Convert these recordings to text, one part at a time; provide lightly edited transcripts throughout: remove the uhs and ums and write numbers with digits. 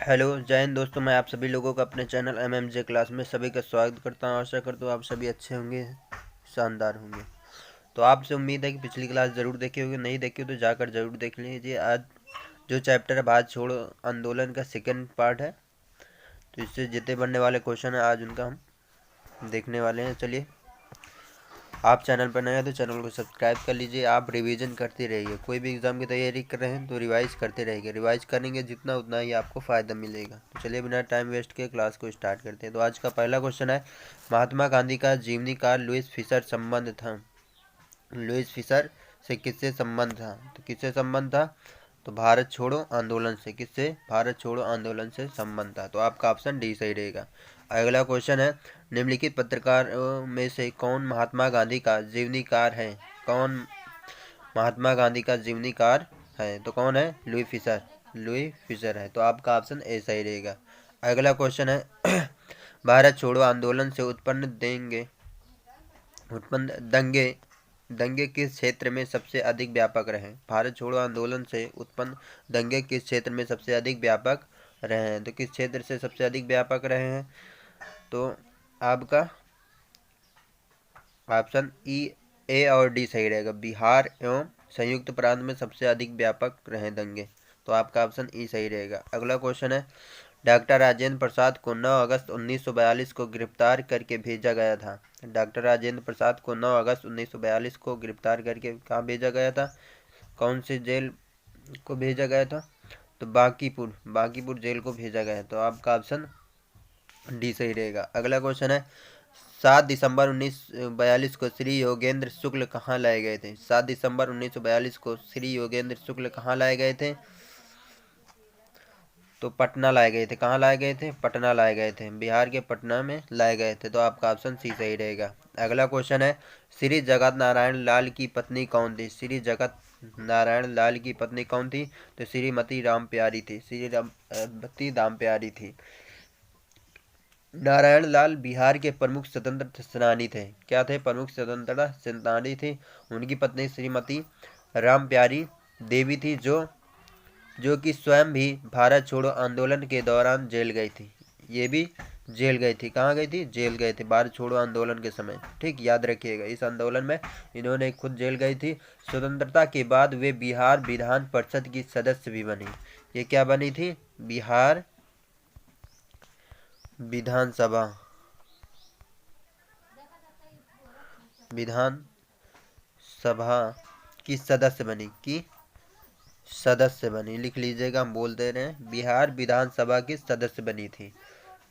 Hello जय हिंद दोस्तों, मैं आप सभी लोगों का अपने चैनल MMJ क्लास में सभी का स्वागत करता हूं। आशा करता हूं आप सभी अच्छे होंगे, शानदार होंगे। तो आपसे उम्मीद है कि पिछली क्लास ज़रूर देखी होगी, नहीं देखी हो तो जाकर ज़रूर देख लीजिए। आज जो चैप्टर है भारत छोड़ो आंदोलन का सेकेंड पार्ट है, तो इससे जितने बनने वाले क्वेश्चन हैं आज उनका हम देखने वाले हैं। चलिए, आप चैनल पर नए हैं तो चैनल को सब्सक्राइब कर लीजिए। आप रिवीजन करते रहिए, कोई भी एग्ज़ाम की तैयारी कर रहे हैं तो रिवाइज करते रहिए। रिवाइज करेंगे जितना उतना ही आपको फ़ायदा मिलेगा। तो चलिए बिना टाइम वेस्ट के क्लास को स्टार्ट करते हैं। तो आज का पहला क्वेश्चन है, महात्मा गांधी का जीवनी काल लुईस फिशर संबंध था। लुईस फिशर से किससे संबंध था? तो किससे संबंध था? तो भारत छोड़ो आंदोलन से। किससे? भारत छोड़ो आंदोलन से संबंध था। तो आपका ऑप्शन डी सही रहेगा। अगला क्वेश्चन है, निम्नलिखित पत्रकारों में से कौन महात्मा गांधी का जीवनीकार है? कौन महात्मा गांधी का जीवनीकार है? तो कौन है? Louis Fischer. लुई फिशर है। तो आपका ऑप्शन ए सही रहेगा। अगला क्वेश्चन है, भारत छोड़ो आंदोलन से उत्पन्न दंगे दंगे किस क्षेत्र में सबसे अधिक व्यापक रहे? भारत छोड़ो आंदोलन से उत्पन्न दंगे किस क्षेत्र में सबसे अधिक व्यापक रहे हैं? तो किस क्षेत्र से सबसे अधिक व्यापक रहे हैं? तो आपका ऑप्शन ई, ए और डी सही रहेगा। बिहार एवं संयुक्त प्रांत में सबसे अधिक व्यापक रहे दंगे। तो आपका ऑप्शन ई सही रहेगा। अगला क्वेश्चन है, डॉक्टर राजेंद्र प्रसाद को 9 अगस्त 1942 को गिरफ्तार करके भेजा गया था। डॉक्टर राजेंद्र प्रसाद को 9 अगस्त 1942 को गिरफ्तार करके कहाँ भेजा गया था? कौन सी जेल को भेजा गया था? तो बांकीपुर जेल को भेजा गया। तो आपका ऑप्शन डी सही रहेगा। अगला क्वेश्चन है, 7 दिसंबर 1942 को श्री योगेंद्र शुक्ल कहाँ लाए गए थे? 7 दिसंबर 1942 को श्री योगेंद्र शुक्ल कहाँ लाए गए थे? तो पटना लाए गए थे। कहाँ लाए गए थे? पटना लाए गए थे। बिहार के पटना में लाए गए थे। तो आपका ऑप्शन सी सही रहेगा। अगला क्वेश्चन है, श्री जगत नारायण लाल की पत्नी कौन थी? श्री जगत नारायण लाल की पत्नी कौन थी? तो श्रीमती राम प्यारी थी। श्रीमती राम प्यारी थी। नारायण लाल बिहार के प्रमुख स्वतंत्रता सेनानी थे। क्या थे? प्रमुख स्वतंत्रता सेनानी थे। उनकी पत्नी श्रीमती राम प्यारी देवी थी, जो कि स्वयं भी भारत छोड़ो आंदोलन के दौरान जेल गई थी। ये भी जेल गई थी। कहाँ गई थी? जेल गए थे भारत छोड़ो आंदोलन के समय। ठीक, याद रखिएगा, इस आंदोलन में इन्होंने खुद जेल गई थी। स्वतंत्रता के बाद वे बिहार विधान परिषद की सदस्य भी बनी। ये क्या बनी थी? बिहार विधानसभा विधान सभा की सदस्य बनी। लिख लीजिएगा, हम बोल दे रहे हैं, बिहार विधानसभा की सदस्य बनी थी।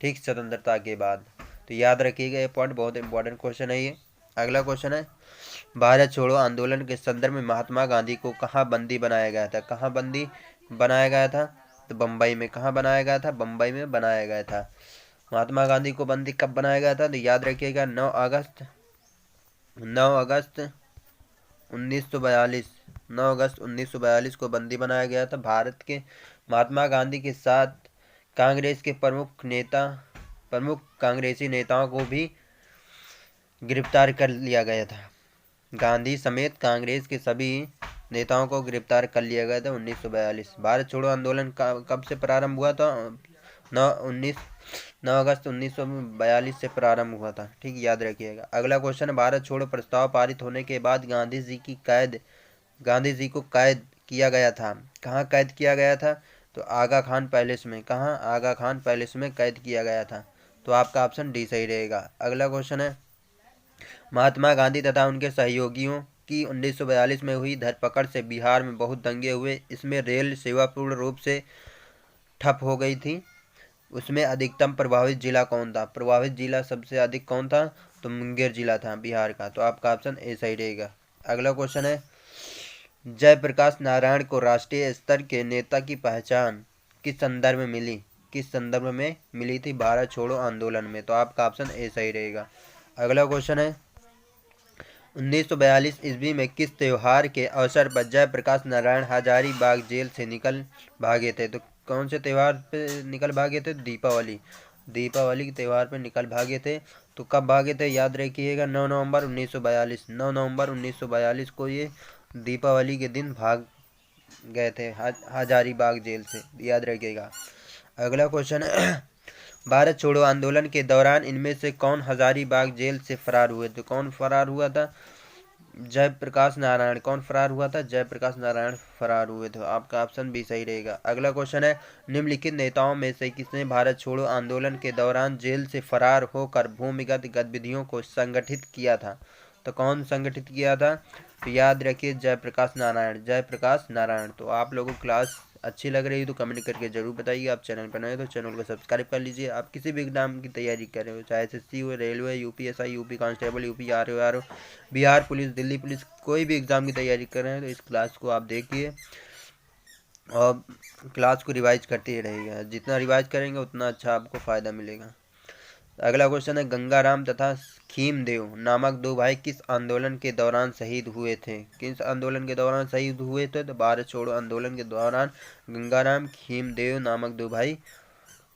ठीक, स्वतंत्रता के बाद। तो याद रखिएगा, ये पॉइंट बहुत इंपॉर्टेंट क्वेश्चन है ये। अगला क्वेश्चन है, भारत छोड़ो आंदोलन के संदर्भ में महात्मा गांधी को कहाँ बंदी बनाया गया था? कहाँ बंदी बनाया गया था? तो बम्बई में। कहाँ बनाया गया था? बम्बई में बनाया गया था। महात्मा गांधी को बंदी कब बनाया गया था? तो याद रखिएगा, 9 अगस्त 1942। 9 अगस्त 1942 को बंदी बनाया गया था। भारत के महात्मा गांधी के साथ कांग्रेस के प्रमुख कांग्रेसी नेताओं को भी गिरफ्तार कर लिया गया था। गांधी समेत कांग्रेस के सभी नेताओं को गिरफ्तार कर लिया गया था 1942। भारत छोड़ो आंदोलन कब से प्रारंभ हुआ था? 9 अगस्त 1942 से प्रारंभ हुआ था। ठीक, याद रखिएगा। अगला क्वेश्चन, भारत छोड़ो प्रस्ताव पारित होने के बाद गांधी जी को कैद किया गया था। कहाँ कैद किया गया था? तो आगा खान पैलेस में। कहाँ? आगा खान पैलेस में कैद किया गया था। तो आपका ऑप्शन डी सही रहेगा। अगला क्वेश्चन है, महात्मा गांधी तथा उनके सहयोगियों की 1942 में हुई धरपकड़ से बिहार में बहुत दंगे हुए। इसमें रेल सेवा पूर्ण रूप से ठप हो गई थी। उसमें अधिकतम प्रभावित जिला कौन था? प्रभावित जिला सबसे अधिक कौन था? तो मुंगेर जिला था बिहार का। तो आपका ऑप्शन ए सही रहेगा। अगला क्वेश्चन है, जयप्रकाश नारायण को राष्ट्रीय स्तर के नेता की पहचान किस संदर्भ में मिली? किस संदर्भ में मिली थी? भारत छोड़ो आंदोलन में। तो आपका ऑप्शन ए सही रहेगा। अगला क्वेश्चन है, 1942 ईस्वी में किस त्योहार के अवसर पर जयप्रकाश नारायण हजारीबाग जेल से निकल भागे थे? तो कौन से त्यौहार पे निकल भागे थे? दीपावली के त्यौहार पे निकल भागे थे। तो कब भागे थे? याद रखिएगा, 9 नवंबर 1942। 9 नवंबर 1942 को ये दीपावली के दिन भाग गए थे हजारीबाग जेल से। याद रखिएगा। अगला क्वेश्चन है भारत छोड़ो आंदोलन के दौरान इनमें से कौन हजारीबाग जेल से फरार हुए थे? कौन फरार हुआ था? जयप्रकाश नारायण। कौन फरार हुआ था? जयप्रकाश नारायण फरार हुए थे। आपका ऑप्शन भी सही रहेगा। अगला क्वेश्चन है निम्नलिखित नेताओं में से किसने भारत छोड़ो आंदोलन के दौरान जेल से फरार होकर भूमिगत गतिविधियों को संगठित किया था? तो कौन संगठित किया था? तो याद रखिए जयप्रकाश नारायण। जयप्रकाश नारायण। तो आप लोगों को क्लास अच्छी लग रही है तो कमेंट करके जरूर बताइए। आप चैनल पर नए तो चैनल को सब्सक्राइब कर लीजिए। आप किसी भी एग्जाम की तैयारी कर रहे हो, चाहे एसएससी हो, railway, UPSI, UP constable, UP R O, Bihar police, Delhi police, कोई भी एग्ज़ाम की तैयारी कर रहे हैं तो इस क्लास को आप देखिए और क्लास को रिवाइज करते ही रहेगा। जितना रिवाइज करेंगे उतना अच्छा आपको फ़ायदा मिलेगा। अगला क्वेश्चन है गंगाराम तथा खीमदेव नामक दो भाई किस आंदोलन के दौरान शहीद हुए थे? किस आंदोलन के दौरान शहीद हुए थे? तो भारत छोड़ो आंदोलन के दौरान गंगाराम खीमदेव नामक दो भाई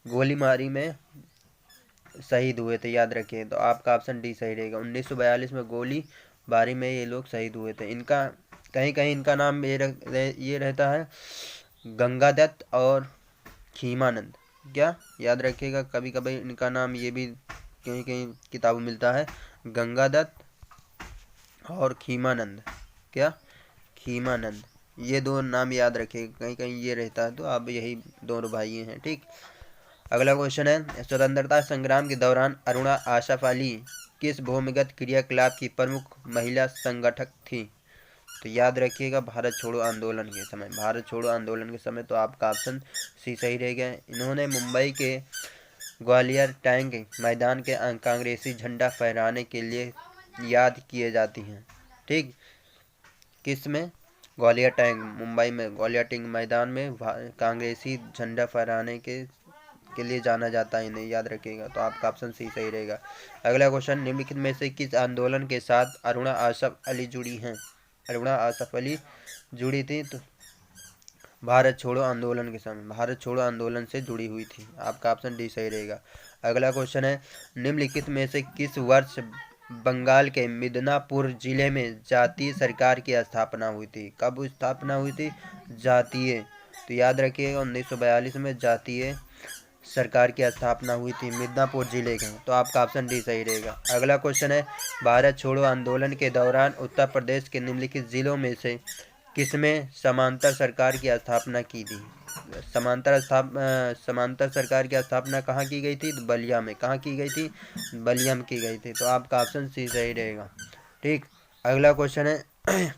गोलीमारी में शहीद हुए थे। याद रखिए। तो आपका ऑप्शन डी सही रहेगा। 1942 में गोलीबारी में ये लोग शहीद हुए थे। इनका कहीं कहीं इनका नाम ये रहता है गंगादत्त और खीमानंद। क्या याद रखिएगा, कभी कभी इनका नाम ये भी कहीं कहीं किताबों में मिलता है गंगादत्त और खीमानंद। क्या? खीमानंद। ये दो नाम याद रखिएगा, कहीं कहीं ये रहता है। तो आप यही दोनों भाई हैं। ठीक। अगला क्वेश्चन है स्वतंत्रता संग्राम के दौरान अरुणा आसफ अली किस भूमिगत क्रियाकलाप की प्रमुख महिला संगठक थी? तो याद रखिएगा भारत छोड़ो आंदोलन के समय। भारत छोड़ो आंदोलन के समय। तो आपका ऑप्शन सी सही रहेगा। इन्होंने मुंबई के ग्वालियर टैंक मैदान के कांग्रेसी झंडा फहराने के लिए याद किए जाती हैं। ठीक। किस में? ग्वालियर टैंक, मुंबई में ग्वालियर टैंक मैदान में कांग्रेसी झंडा फहराने के लिए जाना जाता है इन्हें। याद रखिएगा। तो आपका ऑप्शन सी सही रहेगा। अगला क्वेश्चन निम्नलिखित में से किस आंदोलन के साथ अरुणा आसफ अली जुड़ी हैं? अरुणा आसफ अली जुड़ी थी तो भारत छोड़ो आंदोलन के समय, भारत छोड़ो आंदोलन से जुड़ी हुई थी। आपका ऑप्शन डी सही रहेगा। अगला क्वेश्चन है निम्नलिखित में से किस वर्ष बंगाल के मिदनापुर जिले में जातीय सरकार की स्थापना हुई थी? कब स्थापना हुई थी? जातीय। तो याद रखिएगा 1942 में जातीय सरकार की स्थापना हुई थी मिदनापुर जिले के। तो आपका ऑप्शन डी सही रहेगा। अगला क्वेश्चन है भारत छोड़ो आंदोलन के दौरान उत्तर प्रदेश के निम्नलिखित जिलों में से किसमें समांतर सरकार की स्थापना की थी? समांतर सरकार की स्थापना कहाँ की गई थी? बलिया में। कहाँ की गई थी? बलिया में की गई थी। तो आपका ऑप्शन सी सही रहेगा। ठीक। अगला क्वेश्चन है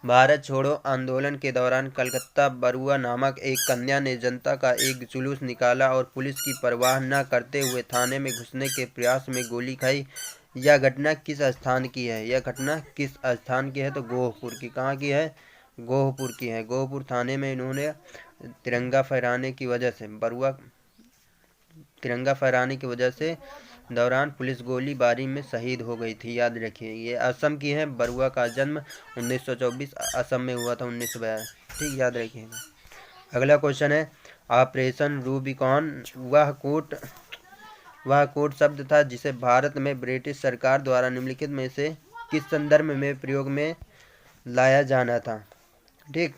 भारत छोड़ो आंदोलन के दौरान कलकत्ता बरुआ नामक एक कन्या ने जनता का एक जुलूस निकाला और पुलिस की परवाह न करते हुए थाने में घुसने के प्रयास में गोली खाई। यह घटना किस स्थान की है? यह घटना किस स्थान की है? तो गोहपुर की। कहाँ की है? गोहपुर की है। गोहपुर थाने में इन्होंने तिरंगा फहराने की वजह से तिरंगा फहराने की वजह से दौरान पुलिस गोलीबारी में शहीद हो गई थी। याद रखिए। ये असम की है। बरुआ का जन्म 1924 असम में हुआ था 1942। ठीक। याद रखिएगा। अगला क्वेश्चन है ऑपरेशन रूबिकॉन वह कोड शब्द था जिसे भारत में ब्रिटिश सरकार द्वारा निम्नलिखित में से किस संदर्भ में प्रयोग में लाया जाना था? ठीक।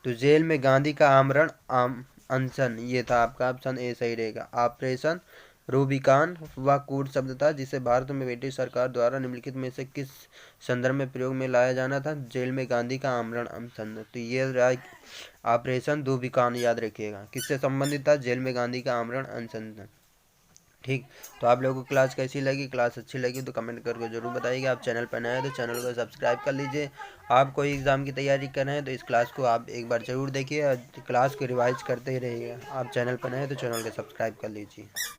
तो जेल में गांधी का आमरण अनशन, ये था। आपका ऑप्शन ए सही रहेगा। ऑपरेशन रूबिकॉन वह कोड शब्द था जिसे भारत में ब्रिटिश सरकार द्वारा निम्नलिखित में से किस संदर्भ में प्रयोग में लाया जाना था? जेल में गांधी का आमरण अनशन। तो ये रहा ऑपरेशन रूबिकॉन। याद रखिएगा। किससे संबंधित था? जेल में गांधी का आमरण अनशन। ठीक। तो आप लोगों को क्लास कैसी लगी? क्लास अच्छी लगी तो कमेंट करके जरूर बताइएगा। आप चैनल पर नए हैं तो चैनल को सब्सक्राइब कर लीजिए। आप कोई एग्ज़ाम की तैयारी कर रहे हैं तो इस क्लास को आप एक बार ज़रूर देखिए और क्लास को रिवाइज करते ही रहिएगा। आप चैनल पर नए हैं तो चैनल को सब्सक्राइब कर लीजिए।